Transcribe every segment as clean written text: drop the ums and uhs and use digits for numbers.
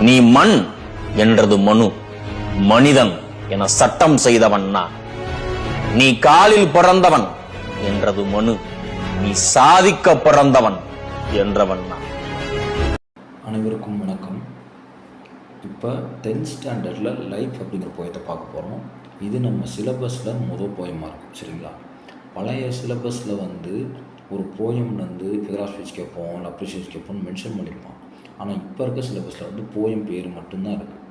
நீ மண் என்றது மனு, மனிதன் என சட்டம் செய்தவன் நான். நீ காலில் பிறந்தவன் என்றது மனு, நீ சாதிக்க பிறந்தவன் என்றவன் நான். அனைவருக்கும் வணக்கம். இப்போ 10th ஸ்டாண்டர்டில் லைஃப் அப்படிங்கிற போயத்தை பார்க்க போகிறோம். இது நம்ம சிலபஸில் முதல் போயமாக இருக்கும், சரிங்களா? பழைய சிலபஸில் ஒரு போயம் ஃபிகர் ஆஃப் ஸ்பீச் கேட்போம், இல்லை அப்ரிஷியேஷன் கேட்போம்னு மென்ஷன் பண்ணியிருப்போம். ஆனால் இப்போ இருக்க சிலபஸில் போயம் பேர் மட்டும்தான் இருக்குது.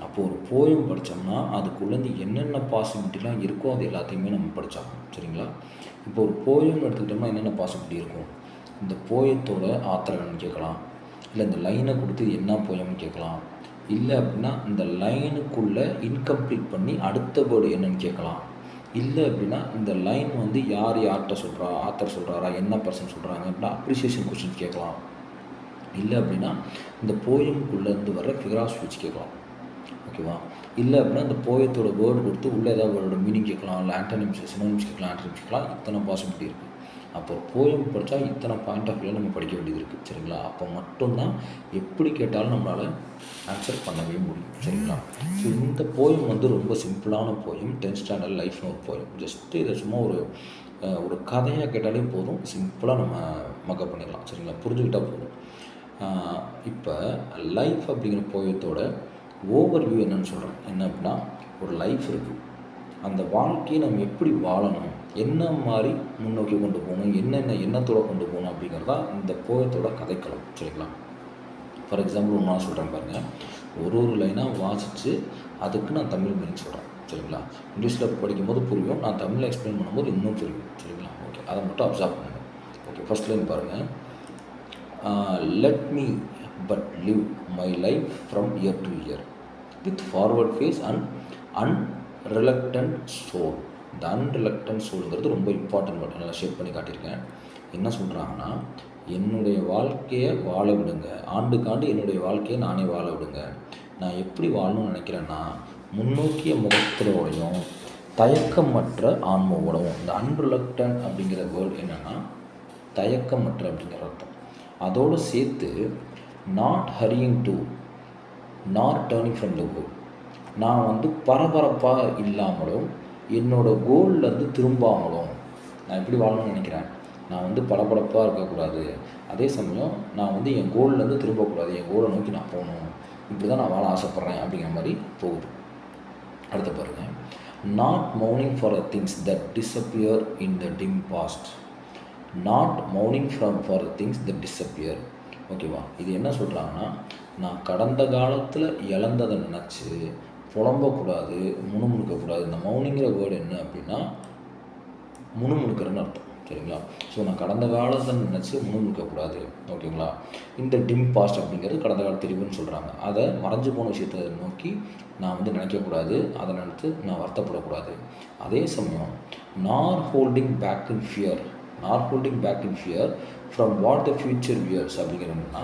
அப்போது ஒரு போயம் படித்தோம்னா அதுக்குள்ளேருந்து என்னென்ன பாசிபிலிட்டிலாம் இருக்கோ அது எல்லாத்தையுமே நம்ம படித்தாகணும், சரிங்களா? இப்போ ஒரு போயம் எடுத்துக்கிட்டோம்னா என்னென்ன பாசிபிலிட்டி இருக்கும்? இந்த போயத்தோட ஆத்தர் என்னன்னு கேட்கலாம், இல்லை இந்த லைனை கொடுத்து என்ன போயம்னு கேட்கலாம், இல்லை அப்படின்னா இந்த லைனுக்குள்ளே இன்கம்ப்ளீட் பண்ணி அடுத்த வேர்டு என்னன்னு கேட்கலாம், இல்லை அப்படின்னா இந்த லைன் யார் யார்கிட்ட சொல்கிறா, ஆத்தர் சொல்கிறாரா, என்ன பர்சன் சொல்கிறாங்க அப்படின்னா அப்ரிசியேஷன் கொஸ்டின் கேட்கலாம், இல்லை அப்படின்னா இந்த போயம்குள்ளேருந்து வர ஃபிகர் ஆஃப் ஸ்பீச் கேட்கலாம், ஓகேவா? இல்லை அப்படின்னா இந்த போயத்தோட வேர்டு கொடுத்து உள்ளே ஏதாவது வேர்டோட மீனிங் கேட்கலாம், இல்லை ஆன்டனிம்ஸ் சினோனிம்ஸ் கேட்கலாம், ஆன்டனிம்ஸ் கேட்கலாம். இத்தனை பாசிபிலிட்டி இருக்குது. அப்போ போயம் படித்தா இத்தனை பாயிண்ட் ஆஃப் வியூவில் நம்ம படிக்க வேண்டியது இருக்குது, சரிங்களா? அப்போ மட்டும்தான் எப்படி கேட்டாலும் நம்மளால் ஆன்சர் பண்ணவே முடியும், சரிங்களா? ஸோ இந்த போயம் ரொம்ப சிம்பிளான போயம். 10th ஸ்டாண்டர்ட் லைஃப்னு ஒரு போயம். ஜஸ்ட்டு இதை சும்மா ஒரு கதையாக கேட்டாலே போதும், சிம்பிளாக நம்ம மக்கப் பண்ணிடலாம், சரிங்களா? புரிஞ்சுக்கிட்டால் போதும். இப்போ லைஃப் அப்படிங்கிற போயத்தோட ஓவர் வியூ என்னன்னு சொல்கிறேன். என்ன அப்படின்னா, ஒரு லைஃப் இருக்குது, அந்த வாழ்க்கையை நம்ம எப்படி வாழணும், என்ன மாதிரி முன்னோக்கி கொண்டு போகணும், என்னென்ன எண்ணத்தோடு கொண்டு போகணும் அப்படிங்கிறதா இந்த போயத்தோட கதைக்களம், சரிங்களா? ஃபார் எக்ஸாம்பிள் நான் சொல்கிறேன் பாருங்கள். ஒரு லைனாக வாசித்து அதுக்கு நான் தமிழ் மீனிங் சொல்கிறேன், சரிங்களா? இங்கிலீஷில் படிக்கும்போது புரியும், நான் தமிழில் எக்ஸ்பிளைன் பண்ணும்போது இன்னும் புரியும், சரிங்களா? ஓகே, அதை மட்டும் அப்சர்வ் பண்ணுங்கள். ஓகே, ஃபர்ஸ்ட் லைன் பாருங்கள். let me but live my life from year to year with forward face and unreluctant soul. இந்த unreluctant soulங்கிறது ரொம்ப இம்பார்ட்டன்ட் வேர்ட். நல்லா ஷேப் பண்ணி காட்டியிருக்கேன். என்ன சொல்கிறாங்கன்னா, என்னுடைய வாழ்க்கையை வாழ விடுங்க, ஆண்டுக்காண்டு என்னுடைய வாழ்க்கையை நானே வாழ விடுங்க. நான் எப்படி வாழணும்னு நினைக்கிறேன்னா, முன்னோக்கிய முகத்திலோடையும் தயக்கமற்ற ஆன்மாவோடவும். இந்த unreluctant அப்படிங்கிற வேர்டு என்னென்னா தயக்கமற்ற அப்படிங்கிற அர்த்தம். அதோடு சேர்த்து not hurrying to not turning from the goal. நான் பரபரப்பாக இல்லாமலும் என்னோடய கோல்லேருந்து திரும்பாமலும் நான் எப்படி வாழணும்னு நினைக்கிறேன். நான் பரபரப்பாக இருக்கக்கூடாது, அதே சமயம் நான் என் கோல்லேருந்து திரும்பக்கூடாது, என் கோலை நோக்கி நான் போகணும், இப்படி தான் நான் வாழ ஆசைப்பட்றேன் அப்படிங்கிற மாதிரி போகுது. அடுத்த பாருங்கள். நாட் மௌனிங் for the things that disappear in the dim past. Not மௌனிங் ஃபார் திங்ஸ் தட் டிஸப்பியர். ஓகேவா? இது என்ன சொல்கிறாங்கன்னா, நான் கடந்த காலத்தில் இழந்ததை நினச்சி புலம்பக்கூடாது, முணுமுணுக்கக்கூடாது. இந்த மௌனிங்கிற வேர்டு என்ன அப்படின்னா முணுமுணுக்கிறன்னு அர்த்தம், சரிங்களா? ஸோ நான் கடந்த காலத்தை நினச்சி முணுமுணுக்கக்கூடாது, ஓகேங்களா? இந்த டிம் பாஸ்ட் அப்படிங்கிறது கடந்த கால தெரிவுன்னு சொல்கிறாங்க. அதை மறைஞ்சு போன விஷயத்தை நோக்கி நான் நினைக்கக்கூடாது, அதை நினைத்து நான் வருத்தப்படக்கூடாது. அதே சமயம் not holding back in fear. Not holding back in fear from what the future veils அப்படிங்கிறதுனா,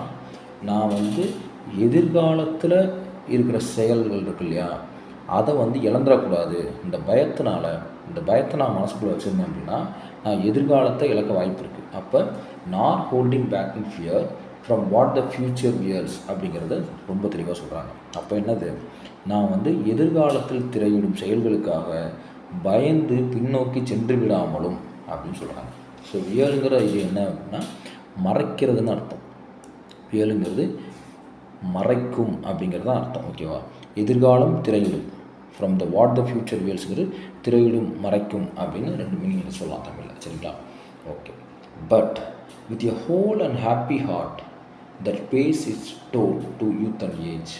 நான் எதிர்காலத்தில் இருக்கிற செயல்கள் இருக்கு இல்லையா, அதை இழந்துடக்கூடாது. இந்த பயத்தை நான் மனசுக்குள்ளே வச்சுருந்தேன் அப்படின்னா நான் எதிர்காலத்தை இழக்க வாய்ப்பு இருக்குது. அப்போ not holding back in fear from what the future wears அப்படிங்கிறத ரொம்ப தெளிவாக சொல்கிறாங்க. அப்போ என்னது, நான் எதிர்காலத்தில் திரையிடும் செயல்களுக்காக பயந்து பின்னோக்கி சென்று விடாமலும் அப்படின்னு சொல்கிறாங்க. ஸோ வியலுங்கிற இது என்ன அப்படின்னா மறைக்கிறதுன்னு அர்த்தம். வியலுங்கிறது மறைக்கும் அப்படிங்கிறது தான் அர்த்தம், ஓகேவா? எதிர்காலம் திரையிடும், from the what the future வியல்ஸுங்கிறது திரையிடும் மறைக்கும் அப்படின்னு 2 மீனிங் சொல்லலாம் தமிழில், சரிங்களா? Okay. But with a whole and happy heart that pays its toll to youth and age.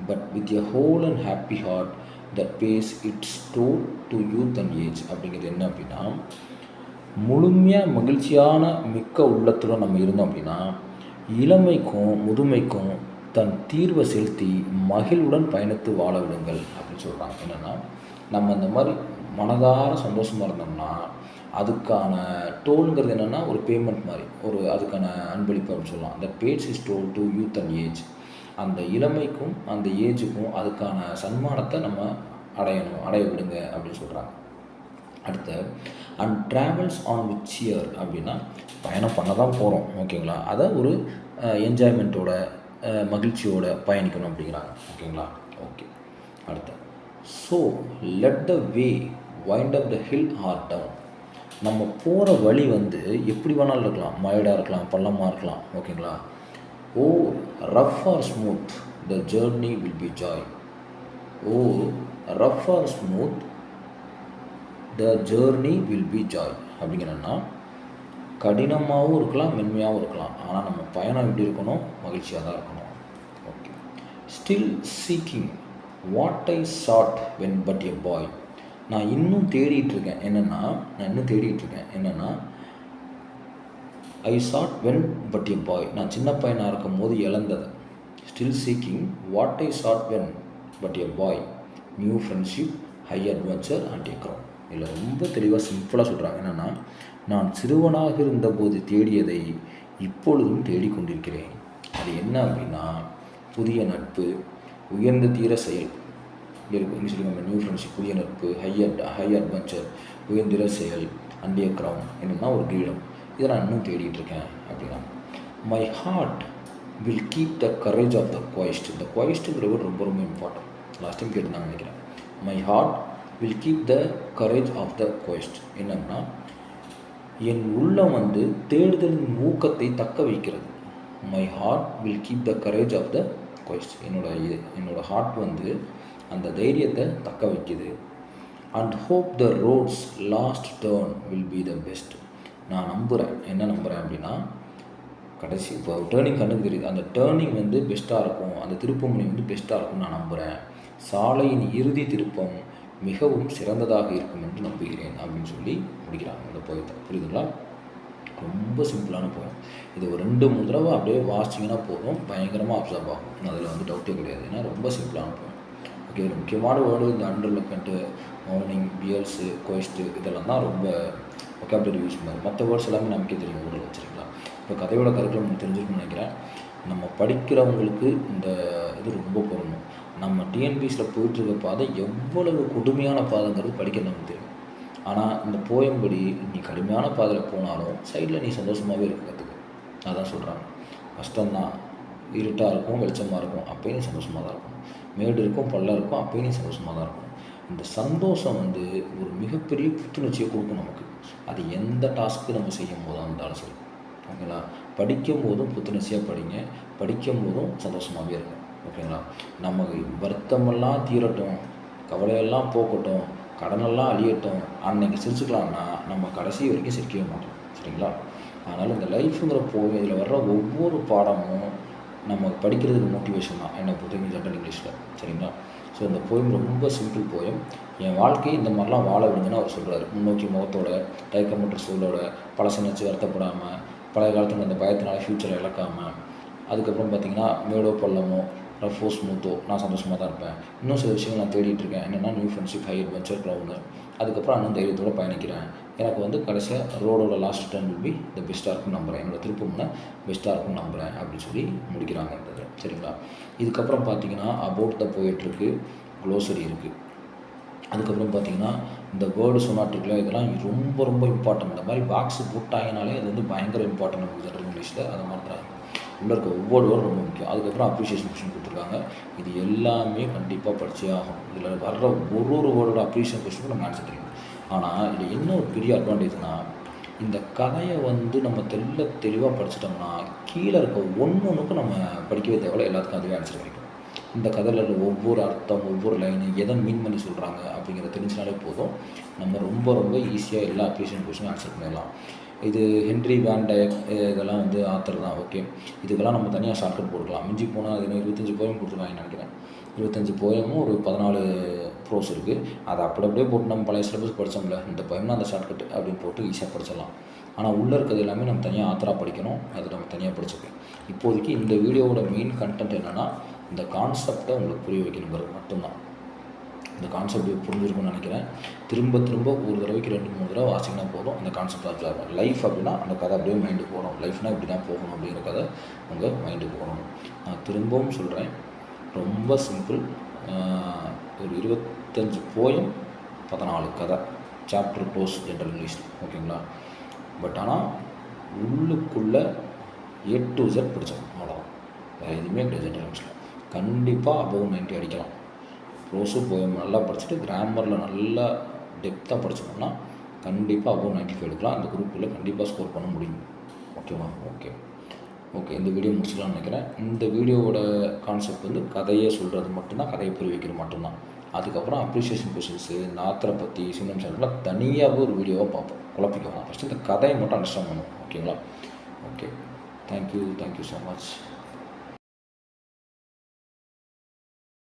But with a whole and happy heart that pays its toll to youth and age அப்படிங்கிறது என்ன அப்படின்னா, முழுமையாக மகிழ்ச்சியான மிக்க உள்ளத்துடன் நம்ம இருந்தோம் அப்படின்னா இளமைக்கும் முதுமைக்கும் தன் தீர்வை செலுத்தி மகிழ்வுடன் பயணித்து வாழ விடுங்கள் அப்படின்னு சொல்கிறாங்க. என்னென்னா, நம்ம அந்த மாதிரி மனதார சந்தோஷமாக இருந்தோம்னா அதுக்கான டோலுங்கிறது என்னென்னா ஒரு பேமெண்ட் மாதிரி, அதுக்கான அன்பளிப்பு அப்படின்னு சொல்லலாம். அந்த bates is toll to youth and age. அந்த இளமைக்கும் அந்த ஏஜுக்கும் அதுக்கான சன்மானத்தை நம்ம அடைய விடுங்க அப்படின்னு சொல்கிறாங்க. அடுத்து and travels on with shear அப்படின்னா பயணம் பண்ண தான் போகிறோம், ஓகேங்களா? அதை ஒரு என்ஜாய்மெண்ட்டோட மகிழ்ச்சியோட பயணிக்கணும் அப்படிங்கிறாங்க. ஓகேங்களா? ஓகே. அடுத்து, so let the way wind up the hill or down. நம்ம போகிற வழி வந்து எப்படி வேணாலும் இருக்கலாம், மழையாக இருக்கலாம், பள்ளமாக இருக்கலாம். ஓகேங்களா? O rough or smooth the journey will be joy. O rough or smooth the journey will be joy அப்படிங்கிறன்னா, கடினமாகவும் இருக்கலாம், மென்மையாகவும் இருக்கலாம். ஆனால் நம்ம பயணம் எப்படி இருக்கணும்? மகிழ்ச்சியாக தான் இருக்கணும். Okay. Still seeking what I sought when but a boy. நான் இன்னும் தேடிட்டுருக்கேன் என்னென்னா I sought when but a boy. நான் சின்ன பையனாக இருக்கும் போது இழந்ததை. Still seeking what I sought when but a boy, new friendship, high adventure and a crown. இதில் ரொம்ப தெளிவாக சிம்பிளாக சொல்கிறாங்க. என்னென்னா, நான் சிறுவனாக இருந்தபோது தேடியதை இப்பொழுதும் தேடிக்கொண்டிருக்கிறேன். அது என்ன அப்படின்னா, புதிய நட்பு, உயர்ந்த தீர செயல் இருக்கும். இங்கே சொல்லுவாங்க நியூ ஃப்ரெண்ட்ஷிப், புதிய நட்பு, ஹை அட்வென்ச்சர், உயர்ந்திர செயல், அண்ட் எ க்ரௌன், என்னென்னா ஒரு கிரீடம். இதை நான் இன்னும் தேடிட்டு இருக்கேன் அப்படின்னா. My heart will keep the courage of the quest. இந்த குவைஸ்ட்டுங்கிறது ரொம்ப ரொம்ப இம்பார்ட்டன்ட். லாஸ்ட் டைம் கேட்டுருந்தாங்க நினைக்கிறேன். My heart will keep the courage of the quest. என்னன்னா, என் உள்ளம் வந்து தேடுதலின் ஊக்கத்தை தக்க வைக்கிறது. My heart will keep the courage of the quest. என்னோட ஹார்ட் வந்து அந்த தைரியத்தை தக்க வைக்குது. And hope the road's last turn will be the best. நான் நம்புகிறேன். என்ன நம்புகிறேன் அப்படின்னா, கடைசி இப்போ டேர்னிங் கண்ணுக்கு தெரியுது, அந்த டேர்னிங் வந்து பெஸ்ட்டாக இருக்கும், அந்த திருப்பமுனை வந்து பெஸ்ட்டாக இருக்கும்னு நான் நம்புகிறேன். சாலையின் இறுதி திருப்பம் மிகவும் சிறந்ததாக இருக்கும் என்று நம்புகிறேன் அப்படின்னு சொல்லி முடிக்கிறாங்க இந்த போயத்தை. புரியுதுங்களா? ரொம்ப சிம்பிளான போயம். இது ஒரு 2-3 தடவை அப்படியே வாசிச்சிங்கன்னா போதும், பயங்கரமாக அப்சர்வ் ஆகும். அதில் வந்து டவுட்டே கிடையாது. ஏன்னா ரொம்ப சிம்பிளான போயம். ஓகே. ஒரு முக்கியமான வேர்டு இந்த அண்டர்லக்கண்ட்டு, மௌனிங், பியர்ஸு, கோயிஸ்ட்டு, இதெல்லாம் தான் ரொம்ப ஒக்காபுலரி யூஸ் பண்ணுவாங்க. மற்ற வேர்ட்ஸ் எல்லாமே நமக்கே தெரியும், ஊரில் வச்சுருக்கலாம். இப்போ கதையோட கருத்தில் நமக்கு தெரிஞ்சிருக்குன்னு நினைக்கிறேன். நம்ம படிக்கிறவங்களுக்கு இந்த இது ரொம்ப பொருந்தும். நம்ம டிஎன்பிஎஸ்சியில் போயிட்டுருக்க பாதை எவ்வளவு கொடுமையான பாதைங்கிறது படிக்க நமக்கு தெரியும். ஆனால் இந்த போயம் படி நீ கடுமையான பாதையில் போனாலும் சைடில் நீ சந்தோஷமாகவே இருக்க கற்றுக்க. அதான் சொல்கிறாங்க. கஷ்டம்தான், இருட்டாக இருக்கும், வெளிச்சமாக இருக்கும், அப்போயும் நீ சந்தோஷமாக தான் இருக்கணும். மேடு இருக்கும், பள்ளம் இருக்கும், அப்போயும் நீ சந்தோஷமாக தான் இருக்கணும். இந்த சந்தோஷம் வந்து ஒரு மிகப்பெரிய புத்துணர்ச்சியை கொடுக்கும் நமக்கு. அது எந்த டாஸ்க்கு நம்ம செய்யும் போதாக இருந்தாலும் சரி. ஓகேங்களா? படிக்கும் போதும் புத்துணர்ச்சியாக படிங்க, படிக்கும் போதும் சந்தோஷமாகவே இருக்கும். ஓகேங்களா? நமக்கு வருத்தமெல்லாம் தீரட்டும், கவலையெல்லாம் போக்கட்டும், கடனெல்லாம் அழியட்டும், அன்னைக்கு சிரிச்சுக்கலாம்னா நம்ம கடைசி வரைக்கும் சிரிக்கவே மாட்டோம். சரிங்களா? அதனால் இந்த லைஃபுங்கிற போய் இதில் வர்ற ஒவ்வொரு பாடமும் நம்ம படிக்கிறதுக்கு மோட்டிவேஷன் தான், என்னை பொறுத்தவரைக்கும் ஜென்ரல் இங்கிலீஷில். சரிங்களா? ஸோ இந்த போயம் ரொம்ப சிம்பிள் போயம். என் வாழ்க்கையை இந்த மாதிரிலாம் வாழ விடுங்கன்னு அவர் சொல்கிறார். முன்னோக்கி முகத்தோட, தயக்கமற்ற சூழலோட, பழசை நினச்சி வருத்தப்படாமல், பழைய காலத்தில் அந்த பயத்தினால ஃப்யூச்சரை இழக்காமல், அதுக்கப்புறம் பார்த்திங்கன்னா மேடோ பள்ளமோ ரஃபோ ஸ்மூத்தோ நான் சந்தோஷமாக தான் இருப்பேன். இன்னும் சில விஷயங்கள் நான் தேடிட்டு இருக்கேன். என்னென்னா new friendship, high adventure, ground. அதுக்கப்புறம் இன்னும் தைரியத்தோடு பயணிக்கிறேன். எனக்கு வந்து கடைசியாக ரோடோட லாஸ்ட் டர்ன் வில் பி த பெஸ்ட்டாக இருக்கும்னு நம்புகிறேன். என்னோடய திருப்பமுனை பெஸ்ட்டாக இருக்கும்னு நம்புகிறேன் அப்படின்னு சொல்லி முடிக்கிறாங்க இந்த இதில். சரிங்களா? இதுக்கப்புறம் பார்த்தீங்கன்னா அபவுட் த போயட் இருக்குது, க்ளோசரி இருக்குது. அதுக்கப்புறம் பார்த்தீங்கன்னா இந்த வேர்டு சொன்னாட்டில் இதெல்லாம் ரொம்ப ரொம்ப இம்பார்ட்டன்ட். இந்த மாதிரி பாக்ஸு போட்டாங்கனாலே அது வந்து பயங்கர இம்பார்ட்டன்ட் நமக்கு ஜென்ரல் இங்கிலீஷில். அதை மாதிரி தான் உள்ளே இருக்க ஒவ்வொரு வேர்டும் ரொம்ப முக்கியம். அதுக்கப்புறம் அப்ரிஷியேஷன் கொஸ்டின் கொடுத்துருக்காங்க. இது எல்லாமே கண்டிப்பாக படிச்சே ஆகும். இதில் வர்ற ஒரு வேர்டோட அப்ரிஷியேஷன் கொஸ்டினுக்கு நம்ம ஆன்சர் தெரியும். ஆனால் இதில் என்ன ஒரு பெரிய அட்வான்டேஜ்னால், இந்த கதையை வந்து நம்ம தெளிவாக படிச்சிட்டோம்னா கீழே இருக்க ஒன்றுக்கும் நம்ம படிக்கவே தேவையில்ல, எல்லாத்துக்கும் அதுவே ஆன்சர் கிடைக்கும். இந்த கதையில் ஒவ்வொரு அர்த்தம், ஒவ்வொரு லைனு எதை மீன் பண்ணி சொல்கிறாங்க அப்படிங்கிறத தெரிஞ்சினாலே போதும், நம்ம ரொம்ப ரொம்ப ஈஸியாக எல்லா அப்ரிஷியேஷன் கொஸ்டினும் ஆன்சர் பண்ணிடலாம். இது ஹென்ரி வேன் டயக் இதெல்லாம் வந்து ஆத்தர் தான். ஓகே. இதுக்கெல்லாம் நம்ம தனியாக ஷார்ட்கட் போட்டுக்கலாம். மிஞ்சி போனால் அது 25 போயம் கொடுத்துருக்காங்கன்னு நினைக்கிறேன். 25 போயமும் ஒரு 14 ப்ரோஸ் இருக்குது. அதை அப்படியே போட்டு நம்ம பழைய சிலபஸ் படித்தோம்ல, இந்த போயம்னா அந்த ஷார்ட்கட் அப்படின்னு போட்டு ஈஸியாக படிச்சிடலாம். ஆனால் உள்ளே இருக்கிறது எல்லாமே நம்ம தனியாக ஆத்தராக படிக்கணும். அது நம்ம தனியாக படிச்சுக்கணும். இப்போதைக்கு இந்த வீடியோவோட மெயின் கண்டென்ட் என்னென்னா, இந்த கான்செப்டை உங்களுக்கு புரிய வைக்கணுங்கிறது மட்டும்தான். இந்த கான்செப்ட் புரிஞ்சிருக்கும்னு நினைக்கிறேன். திரும்ப ஒரு தடவைக்கு 2-3 தடவை வாசிங்கன்னா போதும், அந்த கான்செப்ட் அப்சர்வ் ஆகும். லைஃப் அப்படின்னா அந்த கதை அப்படியே மைண்டுக்கு போகணும். லைஃப்னால் இப்படி தான் போகணும் அப்படிங்கிற கதை உங்கள் மைண்டுக்கு போகணும். நான் திரும்பவும் சொல்கிறேன், ரொம்ப சிம்பிள். ஒரு 25 போயம், 14 கதை, சாப்டர் க்ளோஸ் ஜென்ரல் இங்கிலீஷ். ஓகேங்களா? பட் ஆனால் உள்ளுக்குள்ளே A to Z படித்தோம், அவ்வளோதான். வேறு எதுவுமே கிடையாது ஜென்ரல் இங்கிலீஷில். கண்டிப்பாக அபவ் 90 அடிக்கலாம். ப்ரோஸு போயம் நல்லா படிச்சுட்டு கிராமரில் நல்லா டெப்த்தாக படிச்சோம்னா கண்டிப்பாக அபவ் 95 எடுக்கலாம். அந்த குரூப்பில் கண்டிப்பாக ஸ்கோர் பண்ண முடியும். ஓகேவா? ஓகே இந்த வீடியோ முடிச்சுக்கலாம்னு நினைக்கிறேன். இந்த வீடியோவோட கான்செப்ட் வந்து கதையை சொல்கிறது மட்டும்தான், கதையை புரிய வைக்கிறது மட்டும்தான். அதுக்கப்புறம் அப்ரிஷியேஷன் கொஷின்ஸு, நாத்தரை பற்றி, சிம்டம்ஸ் எல்லாம் தனியாகவே ஒரு வீடியோவாக பார்ப்போம். குழப்பிக்கலாம். ஃபஸ்ட்டு இந்த கதையை மட்டும் அண்டர்ஸ்டாண்ட் பண்ணுவோம். ஓகேங்களா? Okay thank you so much.